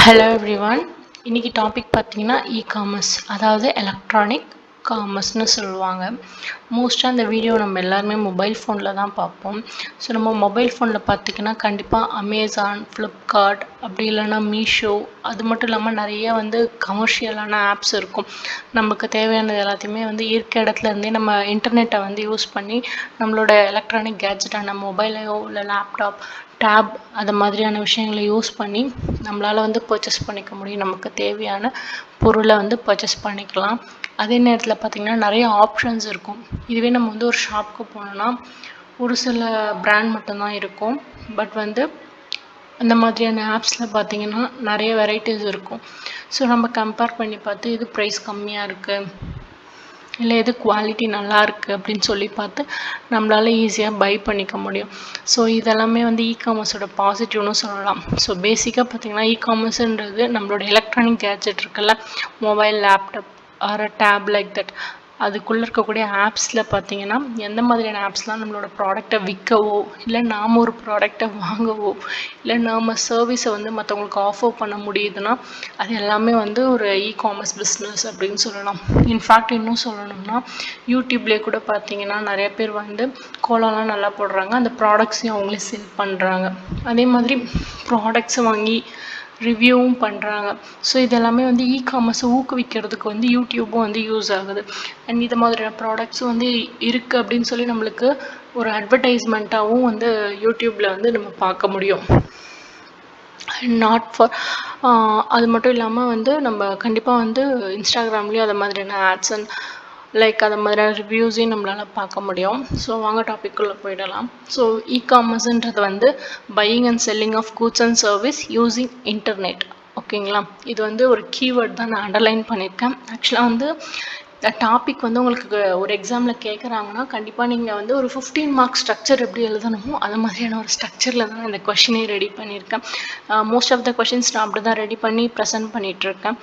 Hello everyone. இன்றைக்கி topic பார்த்தீங்கன்னா e-commerce, அதாவது எலக்ட்ரானிக் காமர்ஸ்னு சொல்லுவாங்க. மோஸ்ட்டாக அந்த வீடியோ நம்ம எல்லாருமே மொபைல் ஃபோனில் தான் பார்ப்போம். ஸோ நம்ம மொபைல் ஃபோனில் பார்த்திங்கன்னா கண்டிப்பாக அமேசான், ஃப்ளிப்கார்ட், அப்படி இல்லைன்னா மீஷோ, அது மட்டும் இல்லாமல் நிறைய கமர்ஷியலான ஆப்ஸ் இருக்கும். நமக்கு தேவையானது எல்லாத்தையுமே இருக்க இடத்துல இருந்தே நம்ம இன்டர்நெட்டை யூஸ் பண்ணி நம்மளோட எலக்ட்ரானிக் கேட்ஜெட்டான மொபைலையோ இல்லை லேப்டாப், டேப் அது மாதிரியான விஷயங்களை யூஸ் பண்ணி நம்மளால் பர்ச்சேஸ் பண்ணிக்க முடியும். நமக்கு தேவையான பொருளை பர்ச்சேஸ் பண்ணிக்கலாம். அதே நேரத்தில் பார்த்திங்கன்னா நிறைய ஆப்ஷன்ஸ் இருக்கும். இதுவே நம்ம ஒரு ஷாப்புக்கு போனோன்னா ஒரு சில பிராண்ட் மட்டும்தான் இருக்கும். பட் அந்த மாதிரியான ஆப்ஸில் பார்த்திங்கன்னா நிறைய வெரைட்டிஸ் இருக்கும். ஸோ நம்ம கம்பேர் பண்ணி பார்த்து இது ப்ரைஸ் கம்மியாக இருக்குது, இல்லை எது குவாலிட்டி நல்லா இருக்குது அப்படின்னு சொல்லி பார்த்து நம்மளால் ஈஸியாக பை பண்ணிக்க முடியும். ஸோ இதெல்லாமே இ-காமர்ஸோட பாசிட்டிவ்னு சொல்லலாம். ஸோ பேசிக்காக பார்த்திங்கன்னா இ-காமர்ஸுன்றது நம்மளோட எலக்ட்ரானிக் கேட்ஜெட் இருக்குல்ல, mobile, laptop or tab like that, அதுக்குள்ளே இருக்கக்கூடிய ஆப்ஸில் பார்த்திங்கன்னா எந்த மாதிரியான ஆப்ஸ்லாம் நம்மளோட ப்ராடக்டை விற்கவோ, இல்லை நாம் ஒரு ப்ராடக்டை வாங்கவோ, இல்லை நாம் சர்வீஸை மற்றவங்களுக்கு ஆஃபர் பண்ண முடியுதுன்னா அது எல்லாமே ஒரு இ-காமர்ஸ் பிஸ்னஸ் அப்படின்னு சொல்லலாம். இன்ஃபேக்ட் இன்னும் சொல்லணும்னா யூடியூப்லேயே கூட பார்த்திங்கன்னா நிறைய பேர் கோலம்லாம் நல்லா போடுறாங்க, அந்த ப்ராடக்ட்ஸையும் அவங்களே செல் பண்ணுறாங்க. அதே மாதிரி ப்ராடக்ட்ஸை வாங்கி ரிவ்யூவும் பண்ணுறாங்க. ஸோ இதெல்லாமே இ-காமர்ஸை ஊக்குவிக்கிறதுக்கு யூடியூப்பும் யூஸ் ஆகுது. அண்ட் இது மாதிரியான ப்ராடக்ட்ஸும் இருக்குது அப்படின்னு சொல்லி நம்மளுக்கு ஒரு அட்வர்டைஸ்மெண்ட்டாகவும் யூடியூப்பில் நம்ம பார்க்க முடியும். நாட் ஃபார் அது மட்டும் இல்லாமல் நம்ம கண்டிப்பாக இன்ஸ்டாகிராம்லேயும் அது மாதிரியான ஆட்ஸ் அண்ட் லைக் அது மாதிரியான ரிவ்யூஸையும் நம்மளால் பார்க்க முடியும். ஸோ வாங்க டாபிக்குள்ளே போயிடலாம். ஸோ இ-காமர்ஸ்ன்றது buying and selling of goods and service using internet. ஓகேங்களா, இது ஒரு கீவேர்ட் தான் நான் அண்டர்லைன் பண்ணியிருக்கேன். ஆக்சுவலாக இந்த டாபிக் உங்களுக்கு ஒரு எக்ஸாமில் கேட்குறாங்கன்னா கண்டிப்பாக நீங்கள் ஒரு 15 மார்க் ஸ்ட்ரக்சர் எப்படி எழுதணுமோ அது மாதிரியான ஒரு ஸ்ட்ரக்சரில் தான் இந்த கொஷினே ரெடி பண்ணியிருக்கேன். மோஸ்ட் ஆஃப் த கொஷின்ஸ் நான் அப்படி தான் ரெடி பண்ணி ப்ரெசென்ட் பண்ணிகிட்ருக்கேன்.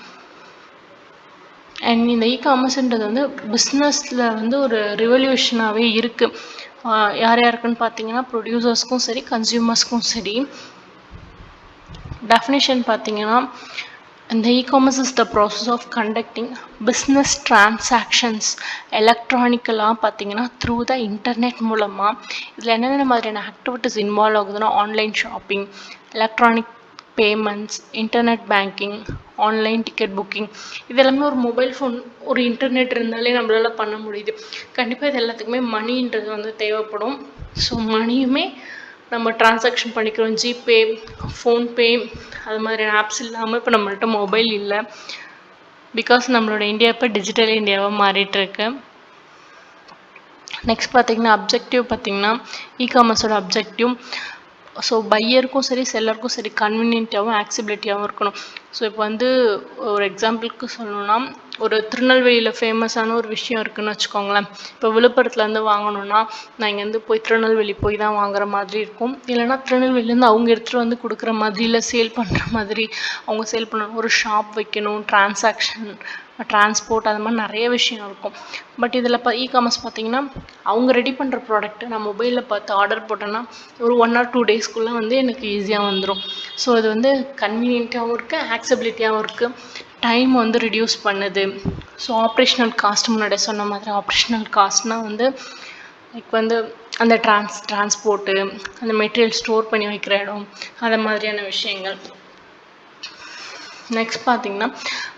அண்ட் இந்த இ-காமர்ஸ்ன்றது பிஸ்னஸில் ஒரு ரிவல்யூஷனாகவே இருக்குது. யார் யாருக்குன்னு பார்த்தீங்கன்னா ப்ரொடியூசர்ஸ்க்கும் சரி, கன்சியூமர்ஸ்க்கும் சரி. டெஃபினேஷன் பார்த்தீங்கன்னா, இந்த e-commerce is the process of conducting business transactions எலக்ட்ரானிக்கலாக பார்த்தீங்கன்னா த்ரூ த இன்டர்நெட் மூலமாக. இதில் என்னென்ன மாதிரியான ஆக்டிவிட்டிஸ் இன்வால்வ் ஆகுதுன்னா online shopping, electronic payments, internet banking, online ticket booking. இது எல்லாமே ஒரு மொபைல் ஃபோன், ஒரு இன்டர்நெட் இருந்தாலே நம்மளால் பண்ண முடியுது. கண்டிப்பாக இது எல்லாத்துக்குமே மணின்றது தேவைப்படும். ஸோ மணியுமே நம்ம டிரான்சாக்ஷன் பண்ணிக்கிறோம். ஜிபே, ஃபோன்பே அது மாதிரியான ஆப்ஸ் இல்லாமல் இப்போ நம்மள்ட்ட மொபைல் இல்லை. பிகாஸ் நம்மளோட இந்தியா இப்போ டிஜிட்டல் இந்தியாவாக மாறிட்டுருக்கு. நெக்ஸ்ட் பார்த்திங்கன்னா அப்ஜெக்டிவ் பார்த்திங்கன்னா இ-காமர்ஸோட அப்ஜெக்டிவ் ஸோ பையருக்கும் சரி செல்லருக்கும் சரி கன்வீனியன்ட்டாகவும் ஆக்சிபிலிட்டியாகவும் இருக்கணும். ஸோ இப்போ ஒரு எக்ஸாம்பிளுக்கு சொல்லணும்னா ஒரு திருநெல்வேலியில் ஃபேமஸான ஒரு விஷயம் இருக்குதுன்னு வச்சுக்கோங்களேன். இப்போ விழுப்புரத்துலேருந்து வாங்கணுன்னா நான் இங்கேருந்து போய் திருநெல்வேலி போய் தான் வாங்குற மாதிரி இருக்கும். இல்லைனா திருநெல்வேலியிலேருந்து அவங்க எடுத்துகிட்டு கொடுக்குற மாதிரி, இல்லை சேல் பண்ணுற மாதிரி அவங்க சேல் பண்ணணும். ஒரு ஷாப் வைக்கணும், டிரான்சாக்ஷன், டிரான்ஸ்போர்ட், அது மாதிரி நிறைய விஷயம் இருக்கும். பட் இதில் இ-காமர்ஸ் பார்த்திங்கன்னா அவங்க ரெடி பண்ணுற ப்ராடக்ட்டை நான் மொபைலில் பார்த்து ஆர்டர் போட்டேன்னா ஒரு 1 or 2 டேஸ்க்குள்ளே எனக்கு ஈஸியாக வந்துடும். ஸோ அது கன்வீனியன்ட்டாகவும் இருக்குது, ஆக்சபிலிட்டியாகவும் இருக்குது, டைம் ரிடியூஸ் பண்ணுது. ஸோ ஆப்ரேஷ்னல் காஸ்ட், முன்னாடி சொன்ன மாதிரி ஆப்ரேஷ்னல் காஸ்ட்னால் லைக் அந்த டிரான்ஸ்போர்ட்டு, அந்த மெட்டீரியல் ஸ்டோர் பண்ணி வைக்கிற இடம், அது மாதிரியான விஷயங்கள். நெக்ஸ்ட் பார்த்திங்கன்னா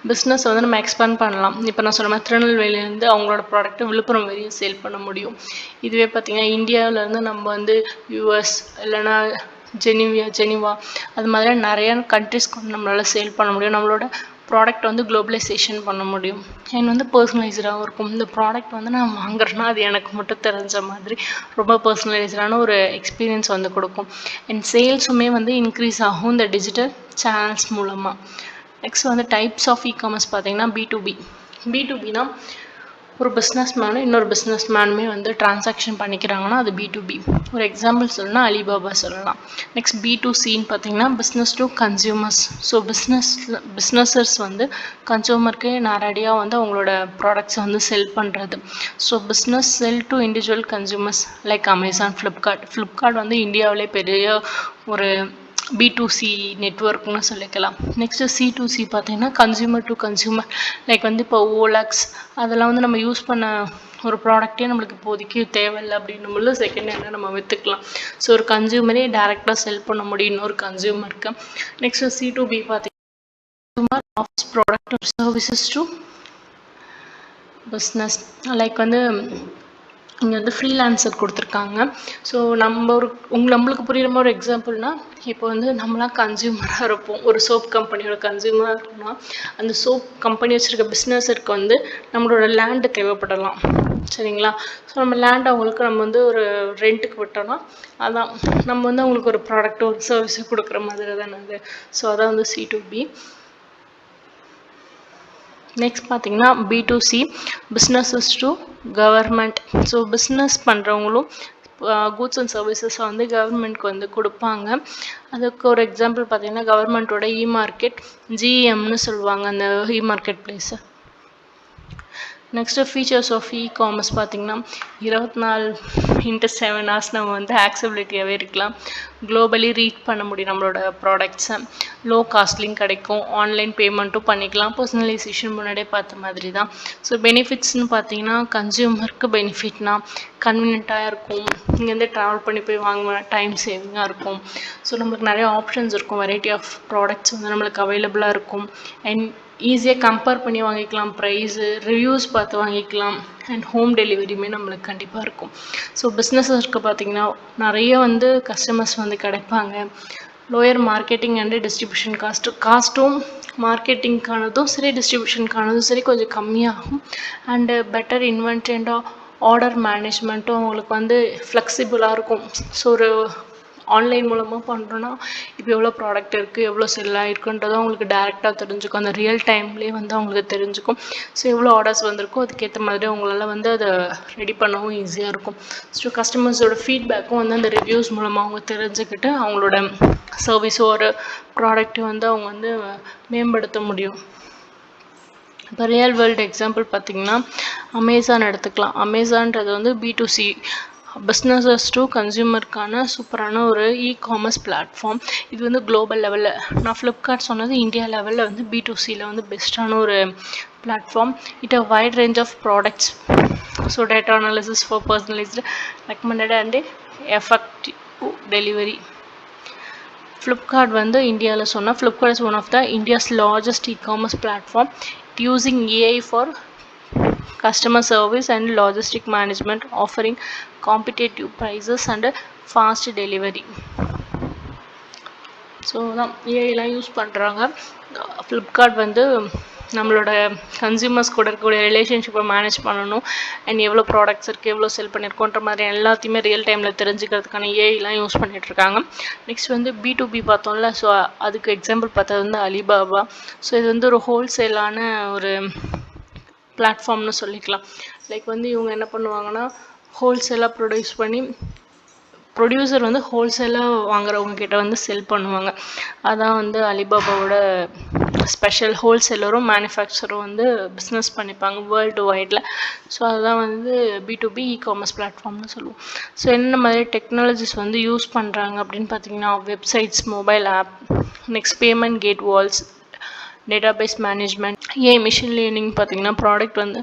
பிஸ்னஸ் நம்ம எக்ஸ்பேண்ட் பண்ணலாம். இப்போ நான் சொன்ன மாதிரி திருநெல்வேலியிலேருந்து அவங்களோட ப்ராடக்ட்டை விழுப்புரம் வரையும் சேல் பண்ண முடியும். இதுவே பார்த்திங்கன்னா இந்தியாவிலேருந்து நம்ம யூஎஸ் இல்லைன்னா ஜெனிவா அது மாதிரி நிறைய கண்ட்ரிஸ்க்கு நம்மளால் சேல் பண்ண முடியும். நம்மளோட ப்ராடக்ட் குளோபலைசேஷன் பண்ண முடியும். அண்ட் பர்சனலைஸ்டாகவும் இருக்கும். இந்த ப்ராடக்ட் நான் வாங்குறேன்னா அது எனக்கு மட்டும் தெரிஞ்ச மாதிரி ரொம்ப பர்சனலைஸ்டான ஒரு எக்ஸ்பீரியன்ஸ் கொடுக்கும். அண்ட் சேல்ஸுமே இன்க்ரீஸ் ஆகும் இந்த டிஜிட்டல் சேனல்ஸ் மூலமாக. நெக்ஸ்ட் டைப்ஸ் ஆஃப் இ-காமர்ஸ் பார்த்திங்கன்னா B2Bனா ஒரு பிஸ்னஸ் மேனும் இன்னொரு பிஸ்னஸ் மேனுமே டிரான்சாக்ஷன் பண்ணிக்கிறாங்கன்னா அது B2B. ஒரு எக்ஸாம்பிள் சொல்லணும்னா அலிபாபா சொல்லலாம். நெக்ஸ்ட் B2Cன்னு பார்த்திங்கன்னா பிஸ்னஸ் டு கன்சியூமர்ஸ். ஸோ பிஸ்னஸர்ஸ் கன்சியூமருக்கு நேரடியாக அவங்களோட ப்ராடக்ட்ஸை செல் பண்ணுறது. So business sell to individual consumers like Amazon, Flipkart இந்தியாவிலே பெரிய ஒரு B2C நெட்வொர்க்னு சொல்லிக்கலாம். நெக்ஸ்ட்டு C2C பார்த்தீங்கன்னா கன்சியூமர் டு கன்சியூமர். லைக் வந்து இப்போ ஓலக்ஸ் அதெல்லாம் வந்து நம்ம யூஸ் பண்ண ஒரு ப்ராடக்ட்டே நம்மளுக்கு இப்போதைக்கு தேவையில்லை அப்படின்னும்போது செகண்ட் ஹேண்டாக நம்ம விற்றுக்கலாம். ஸோ ஒரு கன்சியூமரே டேரெக்டாக செல் பண்ண முடியும் இன்னொரு கன்சியூமருக்கு. நெக்ஸ்ட்டு C2B பார்த்தீங்கன்னா office product or services to business. Like வந்து இங்கே வந்து ஃப்ரீலான்சர் கொடுத்துருக்காங்க. ஸோ நம்மளுக்கு புரிகிற மாதிரி ஒரு எக்ஸாம்பிள்னா இப்போ வந்து நம்மளாம் கன்சியூமராக இருப்போம். ஒரு சோப் கம்பெனியோட கன்சியூமராக இருக்கோம்னா அந்த சோப் கம்பெனி வச்சுருக்க பிஸ்னஸருக்கு வந்து நம்மளோட லேண்டு தேவைப்படலாம். சரிங்களா? ஸோ நம்ம லேண்ட் அவங்களுக்கு நம்ம வந்து ஒரு ரெண்ட்டுக்கு விட்டோம்னா அதான் நம்ம வந்து அவங்களுக்கு ஒரு ப்ராடக்ட் ஒரு சர்வீஸை கொடுக்குற மாதிரி தானே அது. ஸோ அதான் வந்து C2B. நெக்ஸ்ட் பார்த்தீங்கன்னா B2C businesses to government. So business பண்ணுறவங்களும் கூட்ஸ் அண்ட் சர்வீசஸை வந்து கவர்மெண்ட்க்கு வந்து கொடுப்பாங்க. அதுக்கு ஒரு எக்ஸாம்பிள் பார்த்தீங்கன்னா கவர்மெண்ட்டோட இ-மார்க்கெட் GEMனு சொல்லுவாங்க அந்த இ-மார்க்கெட் பிளேஸை. நெக்ஸ்ட்டு ஃபீச்சர்ஸ் ஆஃப் இ-காமர்ஸ் பார்த்தீங்கன்னா 24/7 ஹவர்ஸ் நம்ம வந்து ஆக்சபிலிட்டியாகவே இருக்கலாம். குளோபலி ரீச் பண்ண முடியும் நம்மளோட ப்ராடக்ட்ஸை. லோ காஸ்ட்லிங் கிடைக்கும். ஆன்லைன் பேமெண்ட்டும் பண்ணிக்கலாம். பர்சனலைசேஷன் முன்னாடியே பார்த்த மாதிரி தான். ஸோ பெனிஃபிட்ஸ்னு பார்த்தீங்கன்னா கன்சியூமருக்கு பெனிஃபிட்னா கன்வீனியண்ட்டாக இருக்கும். இங்கேருந்து ட்ராவல் பண்ணி போய் வாங்க டைம் சேவிங்காக இருக்கும். ஸோ நம்மளுக்கு நிறைய ஆப்ஷன்ஸ் இருக்கும். வெரைட்டி ஆஃப் ப்ராடக்ட்ஸ் வந்து நம்மளுக்கு அவைலபிளாக இருக்கும். அண்ட் ஈஸியாக கம்பேர் பண்ணி வாங்கிக்கலாம். ப்ரைஸு ரிவ்யூஸ் பார்த்து வாங்கிக்கலாம். அண்ட் ஹோம் டெலிவரியுமே நம்மளுக்கு கண்டிப்பாக இருக்கும். ஸோ பிஸ்னஸஸ்க்கு பார்த்திங்கன்னா நிறைய வந்து கஸ்டமர்ஸ் வந்து கிடைப்பாங்க. லோயர் மார்க்கெட்டிங் அண்டு டிஸ்ட்ரிபியூஷன் காஸ்ட்டும் மார்க்கெட்டிங்கானதும் சரி டிஸ்ட்ரிபியூஷனுக்கானதும் சரி கொஞ்சம் கம்மியாகும். And better inventory and order மேனேஜ்மெண்ட்டும் அவங்களுக்கு வந்து ஃப்ளெக்சிபிளாக இருக்கும். ஸோ ஒரு ஆன்லைன் மூலமாக பண்ணுறோன்னா இப்போ எவ்வளோ ப்ராடக்ட் இருக்குது எவ்வளோ செல் ஆகிருக்குன்றதும் அவங்களுக்கு டேரெக்டாக தெரிஞ்சுக்கும். அந்த ரியல் டைம்லேயே வந்து அவங்களுக்கு தெரிஞ்சுக்கும். ஸோ எவ்வளோ ஆர்டர்ஸ் வந்திருக்கோ அதுக்கேற்ற மாதிரி அவங்களால வந்து அதை ரெடி பண்ணவும் ஈஸியாக இருக்கும். ஸோ கஸ்டமர்ஸோட ஃபீட்பேக்கும் வந்து அந்த ரிவ்யூஸ் மூலமாக அவங்க தெரிஞ்சுக்கிட்டு அவங்களோட சர்வீஸோ ஒரு ப்ராடக்ட்டை வந்து அவங்க வந்து மேம்படுத்த முடியும். இப்போ ரியல் வேர்ல்டு எக்ஸாம்பிள் பார்த்திங்கன்னா அமேசான் எடுத்துக்கலாம். அமேசான்றது வந்து B2C பிஸ்னஸஸ் டு கன்சியூமருக்கான சூப்பரான ஒரு இ-காமர்ஸ் பிளாட்ஃபார்ம். இது வந்து குளோபல் லெவலில், நான் ஃப்ளிப்கார்ட் சொன்னது இந்தியா லெவலில் வந்து B2Cயில் வந்து பெஸ்ட்டான ஒரு platform. It a wide range of products. So data analysis for personalised recommended and effective delivery. Flipkart வந்து இந்தியாவில் சொன்னால் Flipkart is one of the India's largest e-commerce platform. It using AI for customer service and logistic management, offering competitive prices and fast delivery. So தான் ஏஐலாம் use பண்ணுறாங்க. Flipkart வந்து நம்மளோட consumers கூட இருக்கக்கூடிய ரிலேஷன்ஷிப்பை மேனேஜ் பண்ணணும். அண்ட் எவ்வளோ ப்ராடக்ட்ஸ் இருக்குது எவ்வளோ செல் பண்ணியிருக்கோன்ற மாதிரி எல்லாத்தையுமே ரியல் டைமில் தெரிஞ்சுக்கிறதுக்கான ஏஐலாம் யூஸ் பண்ணிகிட்ருக்காங்க. நெக்ஸ்ட் வந்து B2B பார்த்தோம்ல. ஸோ அதுக்கு எக்ஸாம்பிள் பார்த்தது வந்து அலிபாபா. ஸோ இது வந்து ஒரு ஹோல்சேலான ஒரு பிளாட்ஃபார்ம்னு சொல்லிக்கலாம். லைக் வந்து இவங்க என்ன பண்ணுவாங்கன்னா ஹோல்சேலாக ப்ரொடியூஸ் பண்ணி ப்ரொடியூசர் வந்து ஹோல்சேலாக வாங்குறவங்க கிட்ட வந்து செல் பண்ணுவாங்க. அதான் வந்து அலிபாபாவோட ஸ்பெஷல். ஹோல்சேலரும் மேனுஃபேக்சரும் வந்து பிஸ்னஸ் பண்ணிப்பாங்க வேர்ல்டு வைடில். ஸோ அதுதான் வந்து B2B இ-காமர்ஸ் பிளாட்ஃபார்ம்னு சொல்லுவோம். ஸோ என்ன மாதிரி டெக்னாலஜிஸ் வந்து யூஸ் பண்ணுறாங்க அப்படின்னு பார்த்தீங்கன்னா websites, mobile app, next payment gateways, database management. Machine learning பார்த்திங்கன்னா ப்ராடக்ட் வந்து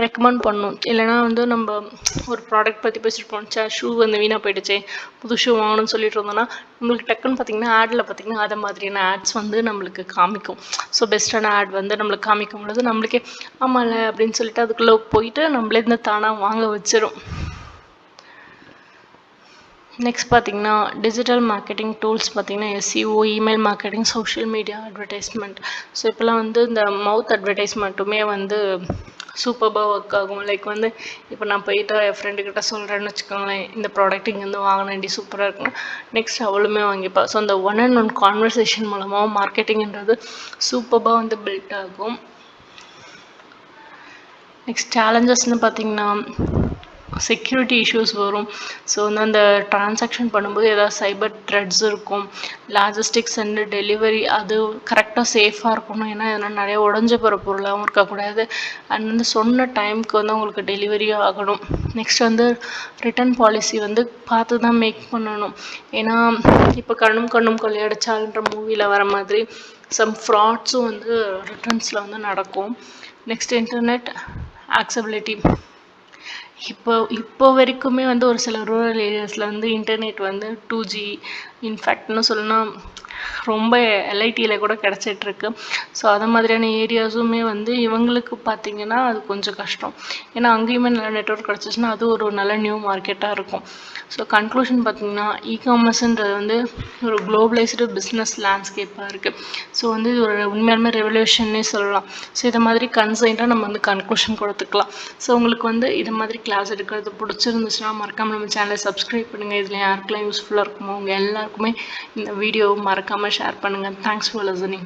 ரெக்கமெண்ட் பண்ணணும். இல்லைனா வந்து நம்ம ஒரு ப்ராடக்ட் பற்றி பேசியிருப்போம். ஷூ வந்து வீணாக போயிடுச்சு, புது ஷூ வாங்கணும்னு சொல்லிட்டு இருந்தோம்னா நம்மளுக்கு டக்குன்னு பார்த்திங்கன்னா ஆடில் பார்த்திங்கன்னா அதை மாதிரியான ஆட்ஸ் வந்து நம்மளுக்கு காமிக்கும். ஸோ பெஸ்ட்டான ஆட் வந்து நம்மளுக்கு காமிக்கும் பொழுது நம்மளுக்கே ஆமாம்ல அப்படின்னு சொல்லிட்டு அதுக்குள்ளே போயிட்டு நம்மளே இந்த தானாக வாங்க வச்சிரும். நெக்ஸ்ட் பார்த்திங்கன்னா டிஜிட்டல் மார்க்கெட்டிங் டூல்ஸ் பார்த்திங்கன்னா SEO, email marketing, social media advertisement. So இப்போலாம் வந்து இந்த மவுத் அட்வர்டைஸ்மெண்ட்டுமே வந்து சூப்பராக ஒர்க் ஆகும். லைக் வந்து இப்போ நான் போயிட்டு என் ஃப்ரெண்டுக்கிட்ட சொல்கிறேன்னு வச்சுக்கோங்களேன், இந்த ப்ராடக்ட் இங்கேருந்து வாங்கினேன்டி சூப்பராக இருக்குன்னா நெக்ஸ்ட் அவளுமே வாங்கிப்பா. ஸோ அந்த 1-on-1 கான்வர்சேஷன் மூலமாக மார்க்கெட்டிங்கிறது சூப்பராக வந்து பில்ட் ஆகும். நெக்ஸ்ட் சேலஞ்சஸ்ன்னு பார்த்திங்கன்னா செக்யூரிட்டி இஷ்யூஸ் வரும். ஸோ வந்து அந்த ட்ரான்சாக்ஷன் பண்ணும்போது ஏதாவது சைபர் த்ரெட்ஸ் இருக்கும். லாஜிஸ்டிக்ஸ் அண்ட் டெலிவரி அது கரெக்டாக சேஃபாக இருக்கணும். ஏன்னா இதெல்லாம் நிறைய உடஞ்ச போகிற பொருளாகவும் இருக்கக்கூடாது. அண்ட் வந்து சொன்ன டைமுக்கு வந்து உங்களுக்கு டெலிவரியும் ஆகணும். நெக்ஸ்ட் வந்து ரிட்டர்ன் பாலிசி வந்து பார்த்து தான் மேக் பண்ணணும். ஏன்னா இப்போ கண்ணும் கண்ணும் கொள்ளையடிச்சால்ன்ற மூவியில் வர மாதிரி சம் ஃப்ராட்ஸும் வந்து ரிட்டர்ன்ஸில் வந்து நடக்கும். Next internet accessibility. இப்போ வரைக்குமே வந்து ஒரு சில ரூரல் ஏரியாஸில் வந்து இன்டர்நெட் வந்து 2G இன்ஃபேக்ட்னு சொல்லணும்னா ரொம்ப எல்ஐடியில் கூட கிடச்சிட்ருக்கு. ஸோ அது மாதிரியான ஏரியாஸுமே வந்து இவங்களுக்கு பார்த்திங்கன்னா அது கொஞ்சம் கஷ்டம். ஏன்னா அங்கேயுமே நல்ல நெட்ஒர்க் கிடச்சிச்சின்னா அது ஒரு நல்ல நியூ மார்க்கெட்டாக இருக்கும். ஸோ கன்க்ளூஷன் பார்த்திங்கன்னா இகாமர்ஸ்ன்றது வந்து ஒரு குளோபலைஸ்டு பிஸ்னஸ் லேண்ட்ஸ்கேப்பாக இருக்குது. ஸோ வந்து இது ஒரு உண்மையாலுமே ரெவல்யூஷன்னே சொல்லலாம். ஸோ இதை மாதிரி கன்சைண்டாக நம்ம வந்து கன்க்ளூஷன் கொடுத்துக்கலாம். ஸோ உங்களுக்கு வந்து இது மாதிரி கிளாஸ் எடுக்கிறது பிடிச்சிருந்துச்சுன்னா மறக்காமல் நம்ம சேனலை சப்ஸ்கிரைப் பண்ணுங்கள். இதில் யாருக்கெல்லாம் யூஸ்ஃபுல்லாக இருக்குமோ அவங்க எல்லாருக்குமே இந்த வீடியோ மறக்காமல் ஷேர் பண்ணுங்கள். Thanks for listening.